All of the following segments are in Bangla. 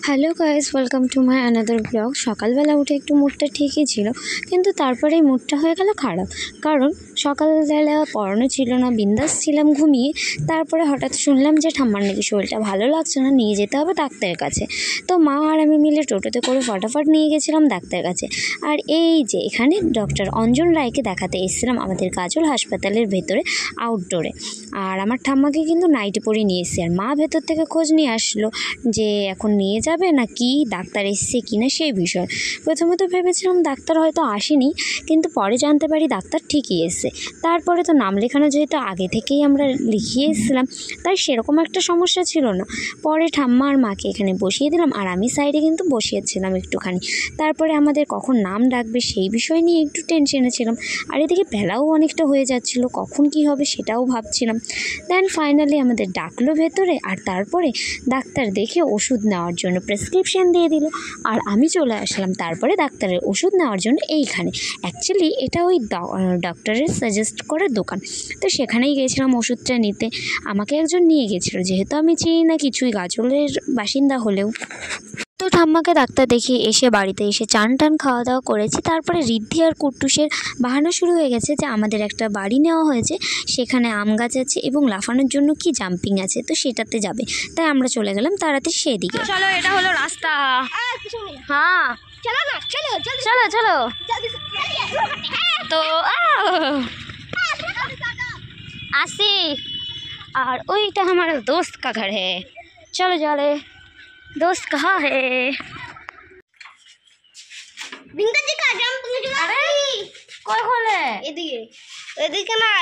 Hello guys, welcome to my another blog. সকালবেলা উঠে একটু মুডটা ঠিকই ছিল, কিন্তু তারপরে এই মুডটা হয়ে গেল খারাপ। কারণ সকালবেলা পড়ানো ছিল না, বিন্দাস ছিলাম ঘুমিয়ে। তারপরে হঠাৎ শুনলাম যে ঠাম্মার নাকি শরীরটা ভালো লাগছে না, নিয়ে যেতে হবে ডাক্তারের কাছে। তো মা আর আমি মিলে টোটোতে করে ফটাফট নিয়ে গেছিলাম ডাক্তারের কাছে। আর এই যে এখানে ডক্টর অঞ্জন রায়কে দেখাতে এসেছিলাম আমাদের গাজল হাসপাতালের ভেতরে আউটডোরে। আর আমার ঠাম্মাকে কিন্তু নাইটে পরে নিয়ে এসেছি। আর মা ভেতর থেকে খোঁজ নিয়ে আসলো যে এখন নিয়ে যাবে না কি, ডাক্তার এসছে কি না সেই বিষয়। প্রথমে তো ভেবেছিলাম ডাক্তার হয়তো আসেনি, কিন্তু পরে জানতে পারি ডাক্তার ঠিকই এসছে। তারপরে তো নাম লেখানো যেহেতু আগে থেকেই আমরা লিখিয়ে এসেছিলাম, তাই সেরকম একটা সমস্যা ছিল না। পরে ঠাম্মা আর মাকে এখানে বসিয়ে দিলাম, আর আমি সাইডে কিন্তু বসিয়েছিলাম একটুখানি। তারপরে আমাদের কখন নাম ডাকবে সেই বিষয় নিয়ে একটু টেনশনে ছিলাম। আর এদিকে বেলাও অনেকটা হয়ে যাচ্ছিলো, কখন কি হবে সেটাও ভাবছিলাম। দেন ফাইনালি আমাদের ডাকলো ভেতরে, আর তারপরে ডাক্তার দেখে ওষুধ নেওয়ার জন্য প্রেসক্রিপশন দিয়ে দিল। আর আমি চলে আসলাম তারপরে ডাক্তারের ওষুধ নেওয়ার জন্য এইখানে। অ্যাকচুয়ালি এটা ওই ডক্টরের সাজেস্ট করার দোকান, তো সেখানেই গিয়েছিলাম ওষুধটা নিতে। আমাকে একজন নিয়ে গেছিলো, যেহেতু আমি চিনি না কিছুই, গাজলের বাসিন্দা হলেও। তো ঠাম্মাকে ডাক্তার দেখিয়ে এসে বাড়িতে এসে চান টান খাওয়া দাওয়া করেছি। তারপরে ঋদ্ধি আর কুট্টুসের বাহানা শুরু হয়ে গেছে যে আমাদের একটা বাড়ি নেওয়া হয়েছে, সেখানে আম গাছ আছে এবং লাফানোর জন্য কি জাম্পিং আছে, তো সেটাতে যাবে। তাই আমরা চলে গেলাম তাড়াতাড়ি সেদিকে। চলো, এটা হলো রাস্তা। হ্যাঁ চলো না, চলো চলো চলো। তো আসি, আর ওইটা আমার दोस्त का घर है। चलो चले, दोस्त कहाँ है? বিঙ্কা জি কা জাম্প নিয়ে চলে। আরে কই খোলে? এদিকে এদিকে না,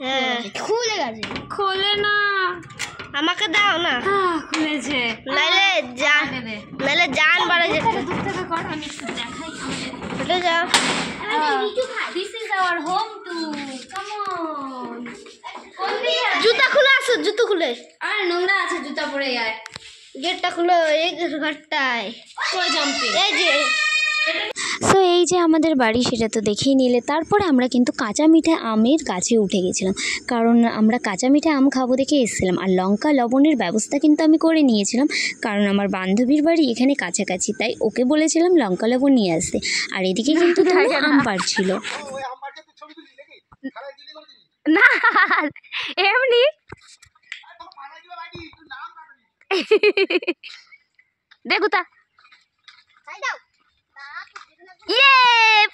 হ্যাঁ খুলে গেছে। খোলে না, আমাকে দাও না। হ্যাঁ খুলেছে। নাইলে জান বাড়া যেতে। দূর থেকে কর, আমি একটু দেখাই। উঠে যাও। This is our home too. Come on. জুতা খুলে আসো, জুতো খুলে। আরে নোংরা আছে, জুতা পরে যায়। গেটটা খুলো, এই ঘরটায় কই জাম্পিং? এই যে সো এই যে আমাদের বাড়ি, সেটা তো দেখেই নিলে। তারপরে আমরা কিন্তু কাঁচা মিঠে আমের গাছে উঠে গেছিলাম, কারণ আমরা কাঁচা মিঠে আম খাবো দেখে এসেছিলাম। আর লঙ্কা লবণের ব্যবস্থা কিন্তু আমি করে নিয়েছিলাম, কারণ আমার বান্ধবীর বাড়ি এখানে কাছাকাছি, তাই ওকে বলেছিলাম লঙ্কা লবণ নিয়ে আসতে। আর এদিকে কিন্তু আম পাড়ছিল না, এমনি দেখো তা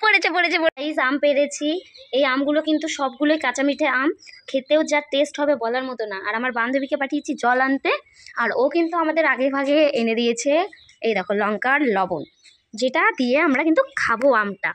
পড়েছে পড়েছে। এই আম পেরেছি, এই আমগুলো কিন্তু সবগুলোই কাঁচা মিঠে আম, খেতেও যা টেস্ট হবে বলার মতো না। আর আমার বান্ধবীকে পাঠিয়েছি জল আনতে, আর ও কিন্তু আমাদের আগে ভাগে এনে দিয়েছে এই দেখো লঙ্কার লবণ, যেটা দিয়ে আমরা কিন্তু খাবো আমটা।